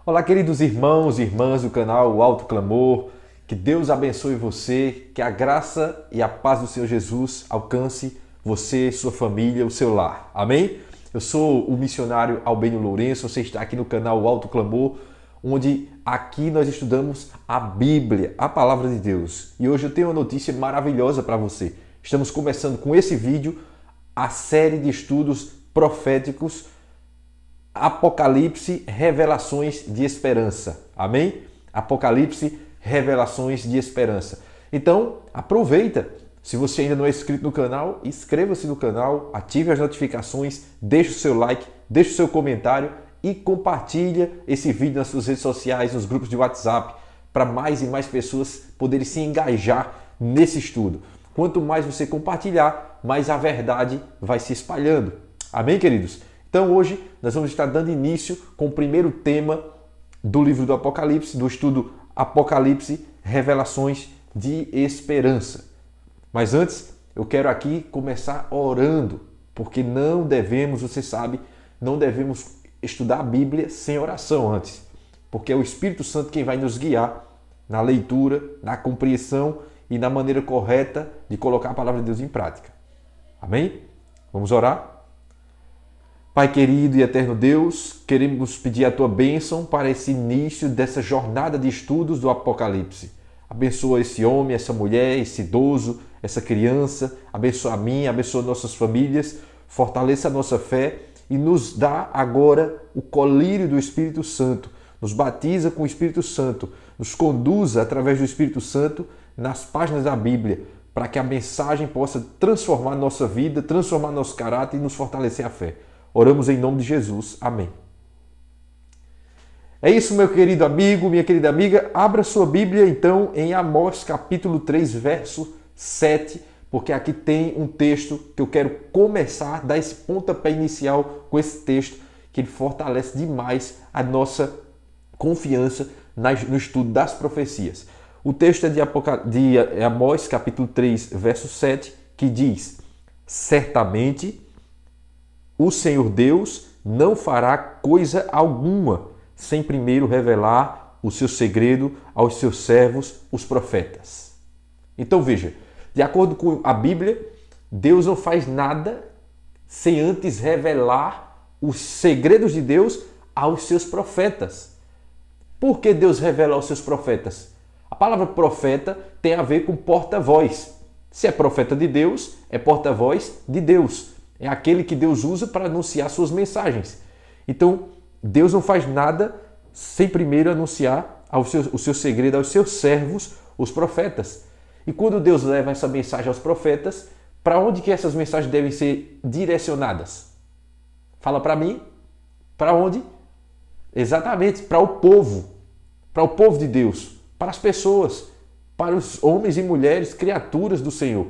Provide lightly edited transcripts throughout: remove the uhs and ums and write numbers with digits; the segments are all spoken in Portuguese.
Olá, queridos irmãos e irmãs do canal O Alto Clamor. Que Deus abençoe você, que a graça e a paz do Senhor Jesus alcance você, sua família, o seu lar. Amém? Eu sou o missionário Albênio Lourenço, você está aqui no canal O Alto Clamor, onde aqui nós estudamos a Bíblia, a Palavra de Deus. E hoje eu tenho uma notícia maravilhosa para você. Estamos começando com esse vídeo a série de estudos proféticos Apocalipse, Revelações de Esperança. Amém? Apocalipse, Revelações de Esperança. Então, aproveita. Se você ainda não é inscrito no canal, inscreva-se no canal, ative as notificações, deixe o seu like, deixe o seu comentário e compartilha esse vídeo nas suas redes sociais, nos grupos de WhatsApp, para mais e mais pessoas poderem se engajar nesse estudo. Quanto mais você compartilhar, mais a verdade vai se espalhando. Amém, queridos? Então hoje nós vamos estar dando início com o primeiro tema do livro do Apocalipse, do estudo Apocalipse, Revelações de Esperança. Mas antes eu quero aqui começar orando, porque não devemos, você sabe, não devemos estudar a Bíblia sem oração antes, porque é o Espírito Santo quem vai nos guiar na leitura, na compreensão e na maneira correta de colocar a palavra de Deus em prática. Amém? Vamos orar? Pai querido e eterno Deus, queremos pedir a Tua bênção para esse início dessa jornada de estudos do Apocalipse. Abençoa esse homem, essa mulher, esse idoso, essa criança, abençoa a mim, abençoa nossas famílias, fortaleça a nossa fé e nos dá agora o colírio do Espírito Santo. Nos batiza com o Espírito Santo, nos conduza através do Espírito Santo nas páginas da Bíblia, para que a mensagem possa transformar nossa vida, transformar nosso caráter e nos fortalecer a fé. Oramos em nome de Jesus. Amém. É isso, meu querido amigo, minha querida amiga. Abra sua Bíblia, então, em Amós, capítulo 3, verso 7, porque aqui tem um texto que eu quero começar, dar esse pontapé inicial com esse texto, que ele fortalece demais a nossa confiança no estudo das profecias. O texto é de Amós, capítulo 3, verso 7, que diz: certamente o Senhor Deus não fará coisa alguma sem primeiro revelar o seu segredo aos seus servos, os profetas. Então veja, de acordo com a Bíblia, Deus não faz nada sem antes revelar os segredos de Deus aos seus profetas. Por que Deus revela aos seus profetas? A palavra profeta tem a ver com porta-voz. Se é profeta de Deus, é porta-voz de Deus. É aquele que Deus usa para anunciar suas mensagens. Então, Deus não faz nada sem primeiro anunciar o seu segredo aos seus servos, os profetas. E quando Deus leva essa mensagem aos profetas, para onde que essas mensagens devem ser direcionadas? Fala para mim. Para onde? Exatamente, para o povo de Deus, para as pessoas, para os homens e mulheres, criaturas do Senhor.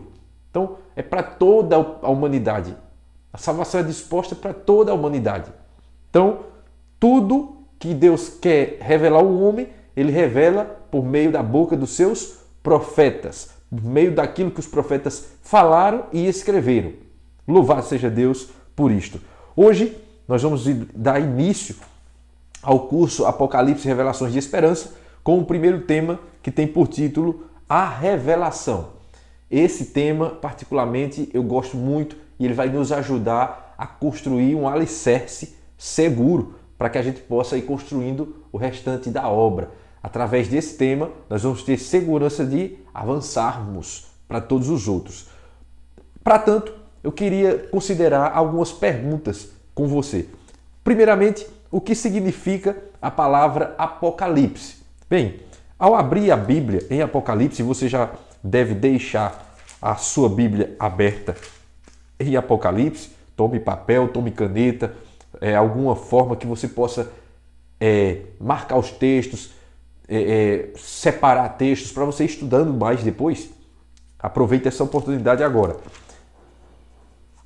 Então, é para toda a humanidade. A salvação é disposta para toda a humanidade. Então, tudo que Deus quer revelar ao homem, Ele revela por meio da boca dos seus profetas, por meio daquilo que os profetas falaram e escreveram. Louvado seja Deus por isto. Hoje, nós vamos dar início ao curso Apocalipse e Revelações de Esperança, com o primeiro tema que tem por título A Revelação. Esse tema, particularmente, eu gosto muito e ele vai nos ajudar a construir um alicerce seguro para que a gente possa ir construindo o restante da obra. Através desse tema, nós vamos ter segurança de avançarmos para todos os outros. Para tanto, eu queria considerar algumas perguntas com você. Primeiramente, o que significa a palavra Apocalipse? Bem, ao abrir a Bíblia em Apocalipse, você já deve deixar a sua Bíblia aberta em Apocalipse. Tome papel, tome caneta, alguma forma que você possa marcar os textos, separar textos para você ir estudando mais depois. Aproveite essa oportunidade agora.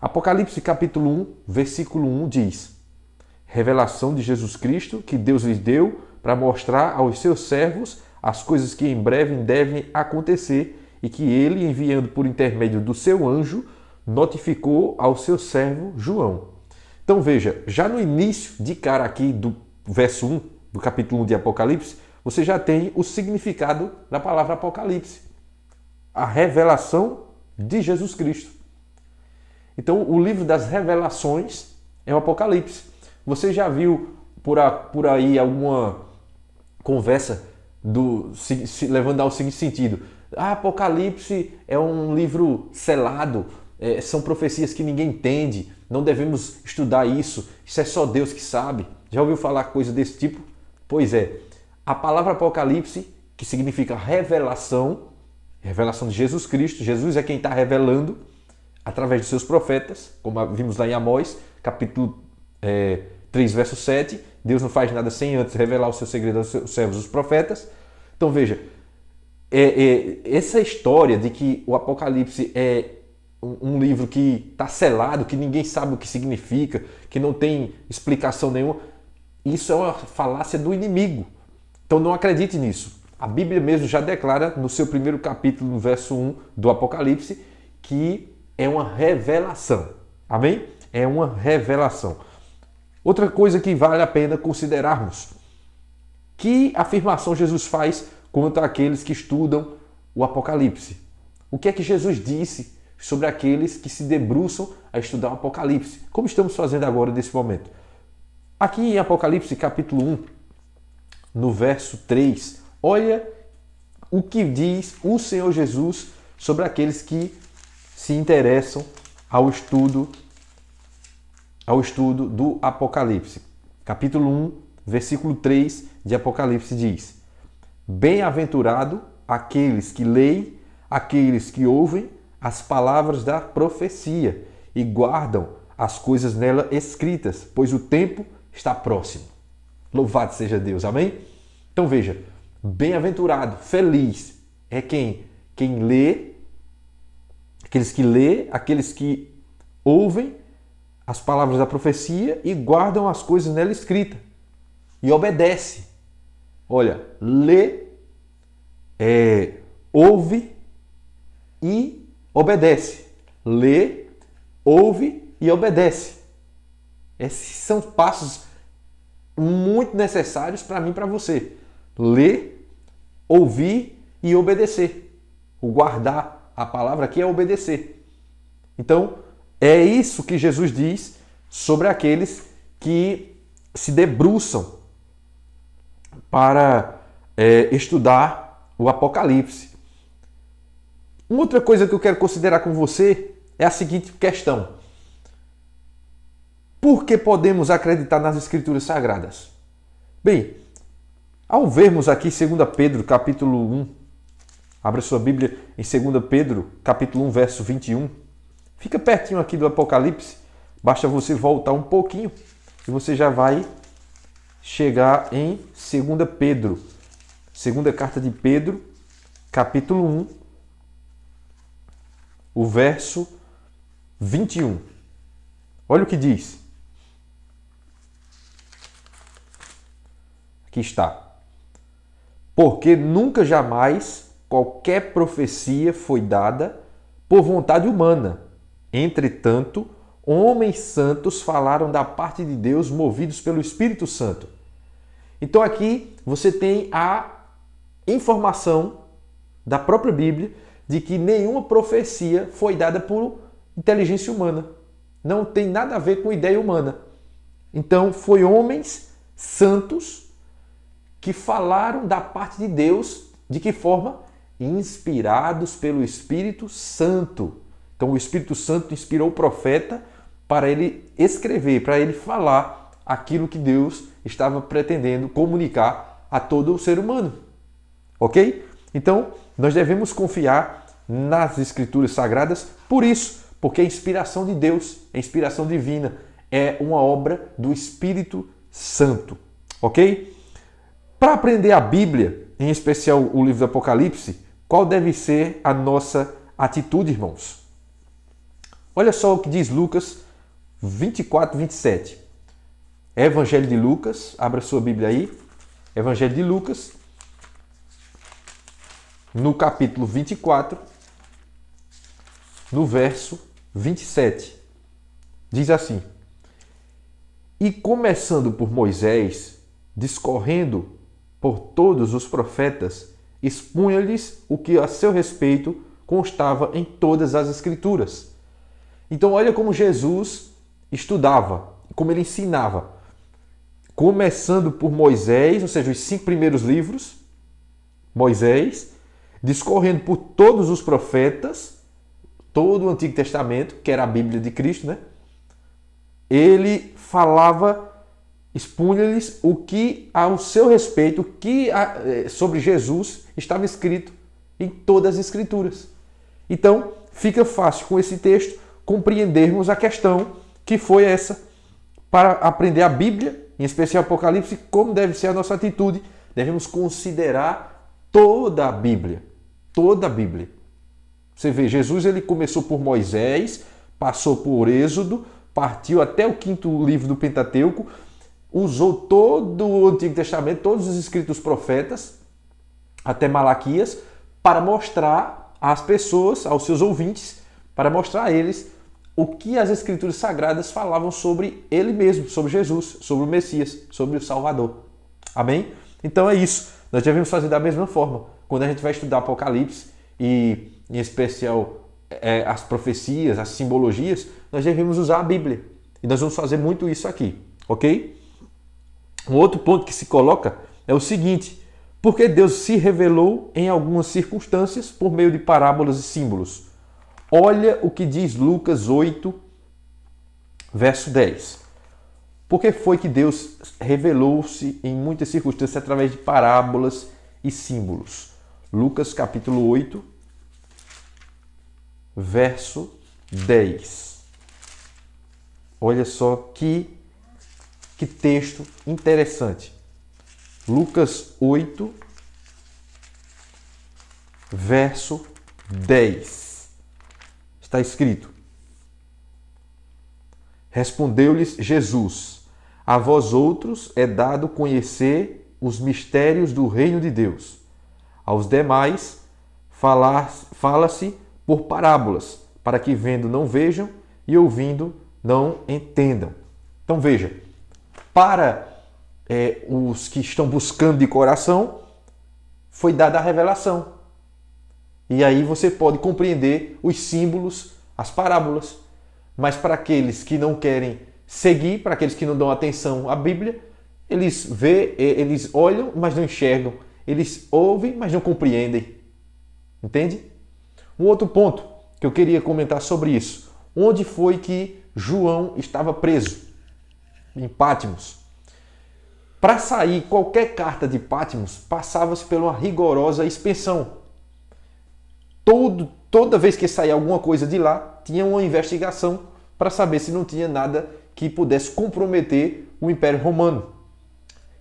Apocalipse capítulo 1, versículo 1 diz: revelação de Jesus Cristo que Deus lhes deu para mostrar aos seus servos as coisas que em breve devem acontecer e que ele, enviando por intermédio do seu anjo, notificou ao seu servo João. Então veja, já no início de cara aqui do verso 1 do capítulo 1 de Apocalipse, você já tem o significado da palavra Apocalipse. A revelação de Jesus Cristo. Então, o livro das revelações é o Apocalipse. Você já viu por aí alguma conversa levando ao seguinte sentido? Apocalipse é um livro selado, são profecias que ninguém entende, não devemos estudar isso é só Deus que sabe. Já ouviu falar coisa desse tipo? Pois é, a palavra Apocalipse, que significa revelação de Jesus Cristo, Jesus é quem está revelando através de seus profetas, como vimos lá em Amós, capítulo 3, verso 7, Deus não faz nada sem antes revelar o seu segredo aos seus servos, os profetas. Então veja, essa história de que o Apocalipse é um livro que está selado, que ninguém sabe o que significa, que não tem explicação nenhuma, isso é uma falácia do inimigo. Então não acredite nisso. A Bíblia mesmo já declara no seu primeiro capítulo, no verso 1 do Apocalipse, que é uma revelação. Amém? É uma revelação. Outra coisa que vale a pena considerarmos. Que afirmação Jesus faz quanto àqueles que estudam o Apocalipse? O que é que Jesus disse sobre aqueles que se debruçam a estudar o Apocalipse? Como estamos fazendo agora nesse momento? Aqui em Apocalipse capítulo 1, no verso 3, olha o que diz o Senhor Jesus sobre aqueles que se interessam ao estudo do Apocalipse. Capítulo 1, versículo 3 de Apocalipse diz: Bem-aventurado aqueles que leem, aqueles que ouvem as palavras da profecia e guardam as coisas nela escritas, pois o tempo está próximo. Louvado seja Deus, amém? Então veja, bem-aventurado, feliz é quem lê, aqueles que ouvem as palavras da profecia e guardam as coisas nela escritas e obedece. Olha, lê, ouve e obedece. Lê, ouve e obedece. Esses são passos muito necessários para mim e para você. Ler, ouvir e obedecer. O guardar a palavra aqui é obedecer. Então, é isso que Jesus diz sobre aqueles que se debruçam para estudar o Apocalipse. Uma outra coisa que eu quero considerar com você é a seguinte questão. Por que podemos acreditar nas Escrituras Sagradas? Bem, ao vermos aqui 2 Pedro, capítulo 1, abra sua Bíblia em 2 Pedro, capítulo 1, verso 21. Fica pertinho aqui do Apocalipse, basta você voltar um pouquinho e você já vai chegar em 2 Pedro. Segunda carta de Pedro, capítulo 1, o verso 21. Olha o que diz. Aqui está. Porque nunca jamais qualquer profecia foi dada por vontade humana. Entretanto, homens santos falaram da parte de Deus movidos pelo Espírito Santo. Então aqui você tem a informação da própria Bíblia de que nenhuma profecia foi dada por inteligência humana. Não tem nada a ver com ideia humana. Então foi homens santos que falaram da parte de Deus, de que forma? Inspirados pelo Espírito Santo. Então o Espírito Santo inspirou o profeta para ele escrever, para ele falar aquilo que Deus estava pretendendo comunicar a todo o ser humano. Ok? Então, nós devemos confiar nas Escrituras Sagradas por isso, porque a inspiração de Deus, a inspiração divina, é uma obra do Espírito Santo. Ok? Para aprender a Bíblia, em especial o livro do Apocalipse, qual deve ser a nossa atitude, irmãos? Olha só o que diz Lucas 24, 27. Evangelho de Lucas, abra sua Bíblia aí. Evangelho de Lucas, no capítulo 24, no verso 27. Diz assim: E começando por Moisés discorrendo por todos os profetas, expunha-lhes o que a seu respeito constava em todas as Escrituras. Então olha como Jesus estudava, como ele ensinava. Começando por Moisés, ou seja, os 5 primeiros livros, Moisés, discorrendo por todos os profetas, todo o Antigo Testamento, que era a Bíblia de Cristo, né? Ele falava, expunha-lhes o que ao seu respeito, o que sobre Jesus estava escrito em todas as Escrituras. Então, fica fácil com esse texto compreendermos a questão que foi essa, para aprender a Bíblia, em especial Apocalipse, como deve ser a nossa atitude. Devemos considerar toda a Bíblia. Toda a Bíblia. Você vê, Jesus ele começou por Moisés, passou por Êxodo, partiu até o 5º livro do Pentateuco, usou todo o Antigo Testamento, todos os escritos dos profetas, até Malaquias, para mostrar às pessoas, aos seus ouvintes, para mostrar a eles o que as Escrituras Sagradas falavam sobre ele mesmo, sobre Jesus, sobre o Messias, sobre o Salvador. Amém? Então é isso. Nós devemos fazer da mesma forma. Quando a gente vai estudar Apocalipse e, em especial, as profecias, as simbologias, nós devemos usar a Bíblia. E nós vamos fazer muito isso aqui, ok? Um outro ponto que se coloca é o seguinte: porque Deus se revelou em algumas circunstâncias por meio de parábolas e símbolos. Olha o que diz Lucas 8, verso 10. Por que foi que Deus revelou-se em muitas circunstâncias através de parábolas e símbolos? Lucas capítulo 8, verso 10. Olha só que texto interessante. Lucas 8, verso 10. Está escrito: respondeu-lhes Jesus: a vós outros é dado conhecer os mistérios do reino de Deus. Aos demais fala-se por parábolas, para que vendo não vejam e ouvindo não entendam. Então veja, para os que estão buscando de coração, foi dada a revelação. E aí você pode compreender os símbolos, as parábolas. Mas para aqueles que não querem seguir, para aqueles que não dão atenção à Bíblia, eles olham, mas não enxergam. Eles ouvem, mas não compreendem. Entende? Um outro ponto que eu queria comentar sobre isso. Onde foi que João estava preso? Em Patmos. Para sair qualquer carta de Patmos, passava-se por uma rigorosa inspeção. Toda vez que saía alguma coisa de lá, tinha uma investigação para saber se não tinha nada que pudesse comprometer o Império Romano.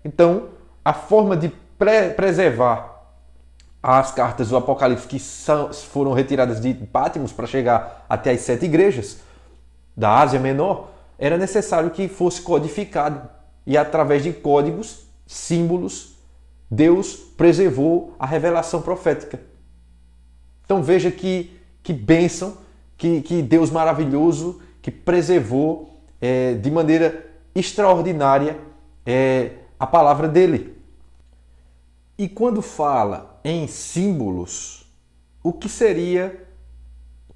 Então, a forma de preservar as cartas do Apocalipse que foram retiradas de Patmos para chegar até as 7 igrejas da Ásia Menor, era necessário que fosse codificado. E através de códigos, símbolos, Deus preservou a revelação profética. Então veja que bênção, que Deus maravilhoso, que preservou de maneira extraordinária a palavra dele. E quando fala em símbolos, o que seria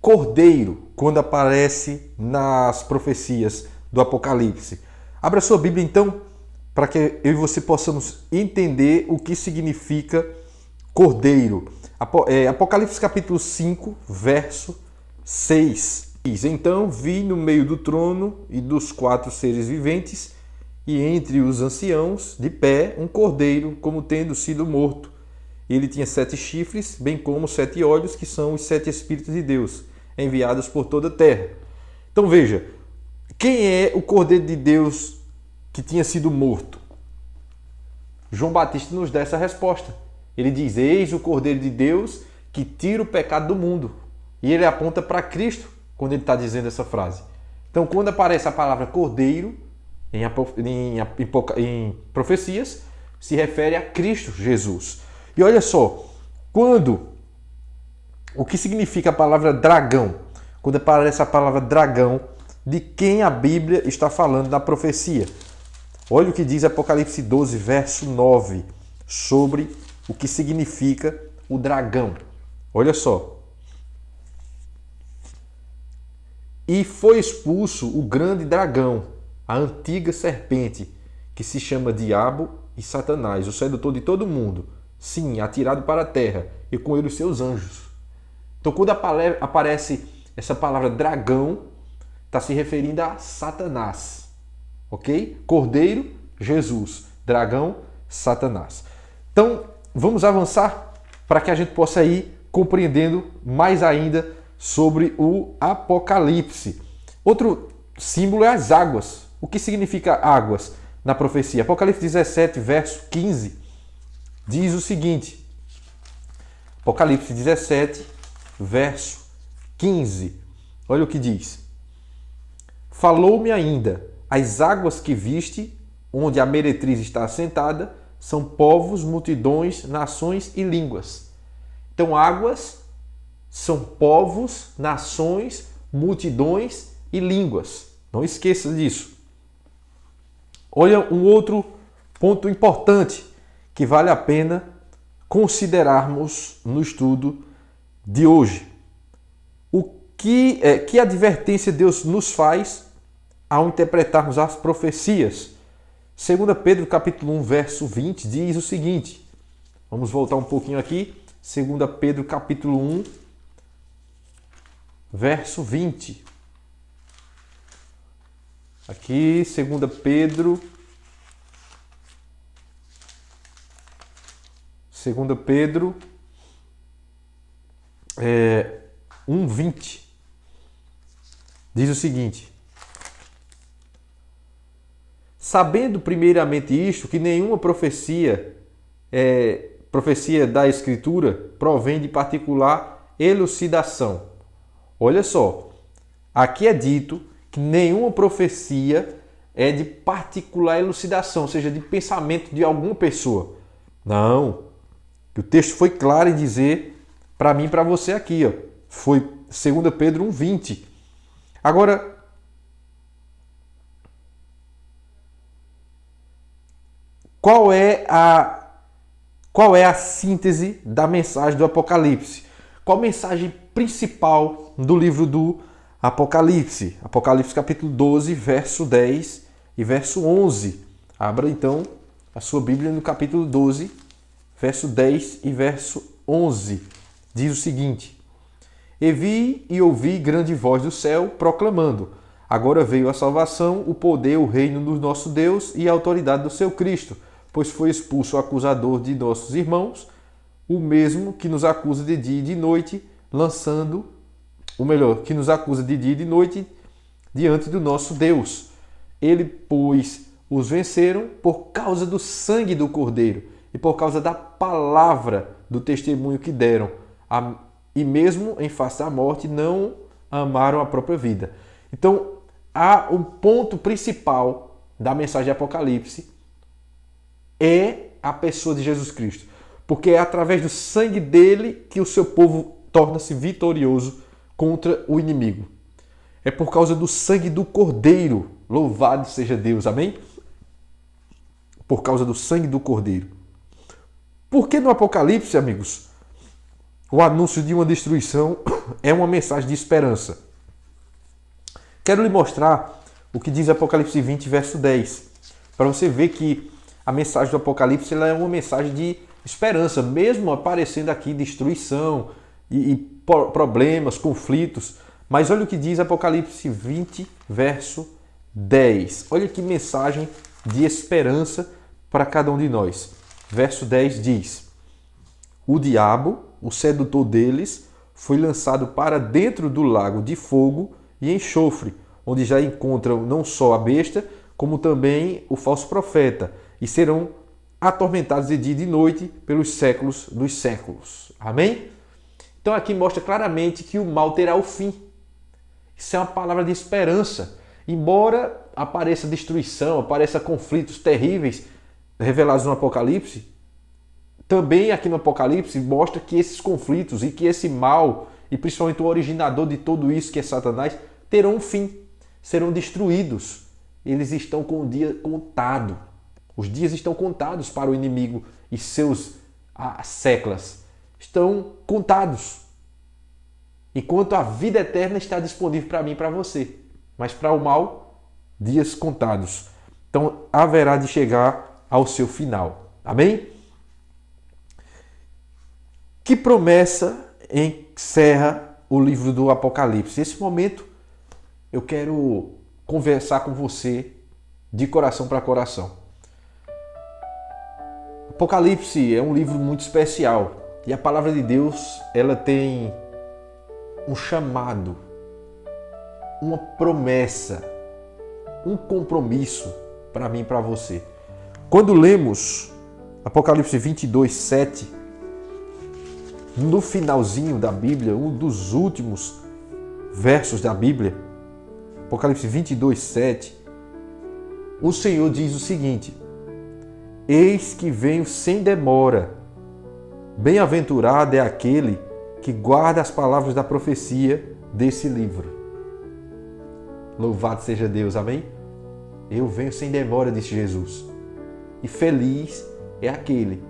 cordeiro quando aparece nas profecias do Apocalipse? Abra sua Bíblia então, para que eu e você possamos entender o que significa cordeiro. Apocalipse capítulo 5, verso 6. Diz: então vi no meio do trono e dos 4 seres viventes, e entre os anciãos, de pé, um cordeiro, como tendo sido morto. Ele tinha 7 chifres, bem como 7 olhos, que são os 7 Espíritos de Deus, enviados por toda a terra. Então veja, quem é o cordeiro de Deus que tinha sido morto? João Batista nos dá essa resposta. Ele diz: eis o Cordeiro de Deus que tira o pecado do mundo. E ele aponta para Cristo quando ele está dizendo essa frase. Então, quando aparece a palavra cordeiro em profecias, se refere a Cristo Jesus. E olha só, o que significa a palavra dragão? Quando aparece a palavra dragão, de quem a Bíblia está falando na profecia? Olha o que diz Apocalipse 12, verso 9, sobre o que significa o dragão. Olha só. E foi expulso o grande dragão, a antiga serpente, que se chama Diabo e Satanás, o sedutor de todo mundo. Sim, atirado para a terra, e com ele os seus anjos. Então, quando aparece essa palavra dragão, está se referindo a Satanás. Ok? Cordeiro, Jesus. Dragão, Satanás. Então, vamos avançar para que a gente possa ir compreendendo mais ainda sobre o Apocalipse. Outro símbolo é as águas. O que significa águas na profecia? Apocalipse 17, verso 15, diz o seguinte. Apocalipse 17, verso 15. Olha o que diz. Falou-me ainda, as águas que viste, onde a meretriz está assentada, são povos, multidões, nações e línguas. Então, águas são povos, nações, multidões e línguas. Não esqueça disso. Olha um outro ponto importante que vale a pena considerarmos no estudo de hoje. Que advertência Deus nos faz ao interpretarmos as profecias? 2 Pedro capítulo 1, verso 20 diz o seguinte. Vamos voltar um pouquinho aqui. 2 Pedro capítulo 1, verso 20. Aqui, 2 Pedro 1:20 diz o seguinte: sabendo primeiramente isto, que nenhuma profecia da Escritura provém de particular elucidação. Olha só, aqui é dito que nenhuma profecia é de particular elucidação, ou seja, de pensamento de alguma pessoa. Não. O texto foi claro em dizer para mim e para você aqui, ó. Foi 2 Pedro 1:20. Agora, qual é a síntese da mensagem do Apocalipse? Qual a mensagem principal do livro do Apocalipse? Apocalipse capítulo 12, verso 10 e verso 11. Abra então a sua Bíblia no capítulo 12, verso 10 e verso 11. Diz o seguinte: E vi e ouvi grande voz do céu proclamando: agora veio a salvação, o poder, o reino do nosso Deus e a autoridade do seu Cristo, pois foi expulso o acusador de nossos irmãos, o mesmo que nos acusa de dia e de noite, que nos acusa de dia e de noite diante do nosso Deus. Ele, pois, os venceram por causa do sangue do Cordeiro e por causa da palavra do testemunho que deram, e mesmo em face da morte não amaram a própria vida. Então, há um ponto principal da mensagem de Apocalipse é a pessoa de Jesus Cristo, porque é através do sangue dele que o seu povo torna-se vitorioso contra o inimigo. É por causa do sangue do Cordeiro. Louvado seja Deus, amém? Por causa do sangue do Cordeiro. Porque no Apocalipse, amigos, o anúncio de uma destruição é uma mensagem de esperança. Quero lhe mostrar o que diz Apocalipse 20, verso 10, para você ver que a mensagem do Apocalipse ela é uma mensagem de esperança, mesmo aparecendo aqui destruição e problemas, conflitos. Mas olha o que diz Apocalipse 20, verso 10. Olha que mensagem de esperança para cada um de nós. Verso 10 diz: o diabo, o sedutor deles, foi lançado para dentro do lago de fogo e enxofre, onde já encontram não só a besta, como também o falso profeta, e serão atormentados de dia e de noite pelos séculos dos séculos. Amém? Então aqui mostra claramente que o mal terá o fim. Isso é uma palavra de esperança. Embora apareça destruição, apareça conflitos terríveis revelados no Apocalipse, também aqui no Apocalipse mostra que esses conflitos e que esse mal, e principalmente o originador de tudo isso, que é Satanás, terão um fim, serão destruídos. eles estão com o dia contado. Os dias estão contados para o inimigo e seus séculos. Estão contados. Enquanto a vida eterna está disponível para mim e para você. Mas para o mal, dias contados. Então haverá de chegar ao seu final. Amém? Que promessa encerra o livro do Apocalipse? Nesse momento eu quero conversar com você de coração para coração. Apocalipse é um livro muito especial e a palavra de Deus, ela tem um chamado, uma promessa, um compromisso para mim e para você. Quando lemos Apocalipse 22, 7, no finalzinho da Bíblia, um dos últimos versos da Bíblia, Apocalipse 22, 7, o Senhor diz o seguinte: eis que venho sem demora, bem-aventurado é aquele que guarda as palavras da profecia desse livro. Louvado seja Deus, amém? Eu venho sem demora, disse Jesus. E feliz é aquele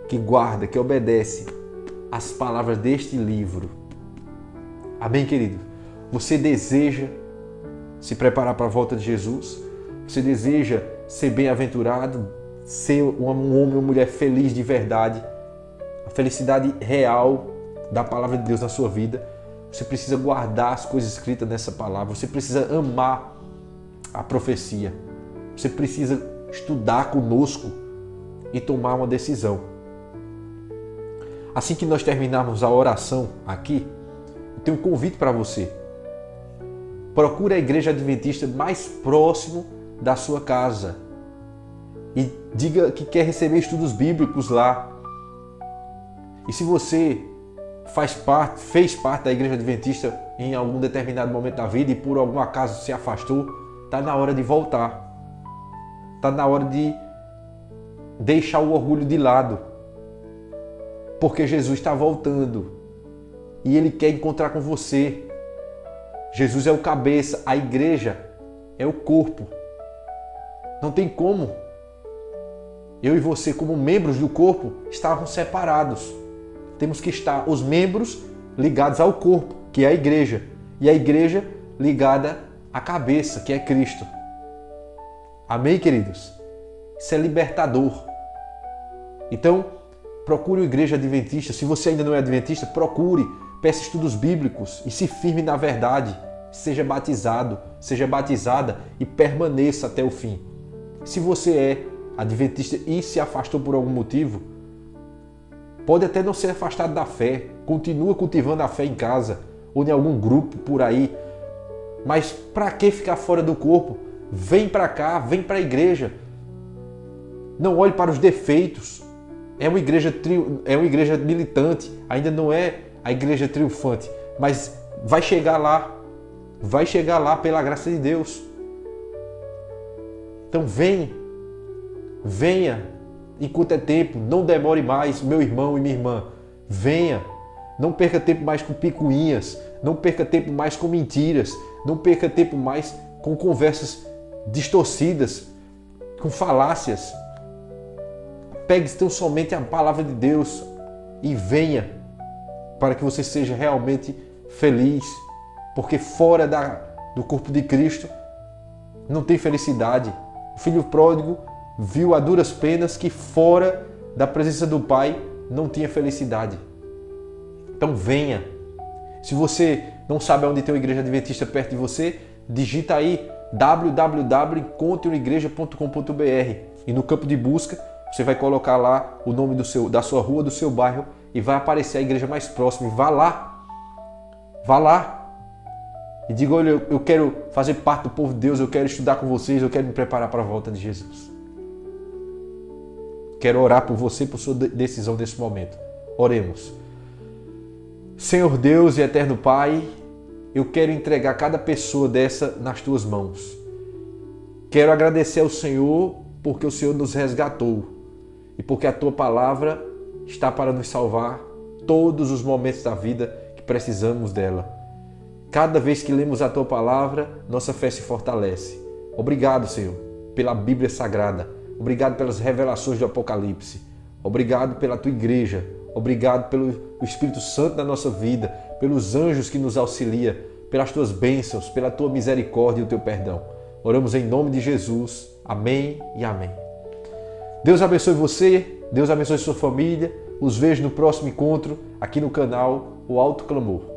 que guarda, que obedece as palavras deste livro. Amém, querido? Você deseja se preparar para a volta de Jesus? Você deseja ser bem-aventurado, ser um homem ou mulher feliz de verdade? A felicidade real da palavra de Deus na sua vida? Você precisa guardar as coisas escritas nessa palavra. Você precisa amar a profecia. Você precisa estudar conosco e tomar uma decisão. Assim que nós terminarmos a oração aqui, eu tenho um convite para você. Procure a igreja adventista mais próximo da sua casa e diga que quer receber estudos bíblicos lá. E se você fez parte da igreja adventista em algum determinado momento da vida e por algum acaso se afastou, está na hora de voltar. Está na hora de deixar o orgulho de lado. Porque Jesus está voltando e Ele quer encontrar com você. Jesus é o cabeça, a igreja é o corpo. Não tem como eu e você, como membros do corpo, estarmos separados. Temos que estar os membros ligados ao corpo, que é a igreja, e a igreja ligada à cabeça, que é Cristo. Amém, queridos? Isso é libertador. Então, procure a igreja adventista. Se você ainda não é adventista, procure, peça estudos bíblicos e se firme na verdade. Seja batizado, seja batizada e permaneça até o fim. Se você é adventista e se afastou por algum motivo, pode até não ser afastado da fé, continua cultivando a fé em casa ou em algum grupo por aí, mas para que ficar fora do corpo? Vem para cá, vem para a igreja. Não olhe para os defeitos. É uma igreja militante, ainda não é a igreja triunfante, mas vai chegar lá pela graça de Deus. Então venha, enquanto é tempo, não demore mais, meu irmão e minha irmã. Venha, não perca tempo mais com picuinhas, não perca tempo mais com mentiras, não perca tempo mais com conversas distorcidas, com falácias. Pegue tão somente a palavra de Deus e venha para que você seja realmente feliz, porque fora do corpo de Cristo não tem felicidade. O filho pródigo viu a duras penas que fora da presença do Pai não tinha felicidade. Então venha. Se você não sabe onde tem uma igreja adventista perto de você, digita aí www.encontroigreja.com.br e no campo de busca você vai colocar lá o nome da sua rua, do seu bairro e vai aparecer a igreja mais próxima. E vá lá. Vá lá. E diga, olha, eu quero fazer parte do povo de Deus, eu quero estudar com vocês, eu quero me preparar para a volta de Jesus. Quero orar por você, por sua decisão nesse momento. Oremos. Senhor Deus e eterno Pai, eu quero entregar cada pessoa dessa nas tuas mãos. Quero agradecer ao Senhor porque o Senhor nos resgatou e porque a tua palavra está para nos salvar todos os momentos da vida que precisamos dela. Cada vez que lemos a tua palavra, nossa fé se fortalece. Obrigado, Senhor, pela Bíblia Sagrada. Obrigado pelas revelações do Apocalipse. Obrigado pela Tua igreja. Obrigado pelo Espírito Santo na nossa vida, pelos anjos que nos auxiliam, pelas Tuas bênçãos, pela Tua misericórdia e o Teu perdão. Oramos em nome de Jesus. Amém e amém. Deus abençoe você, Deus abençoe sua família. Os vejo no próximo encontro aqui no canal O Alto Clamor.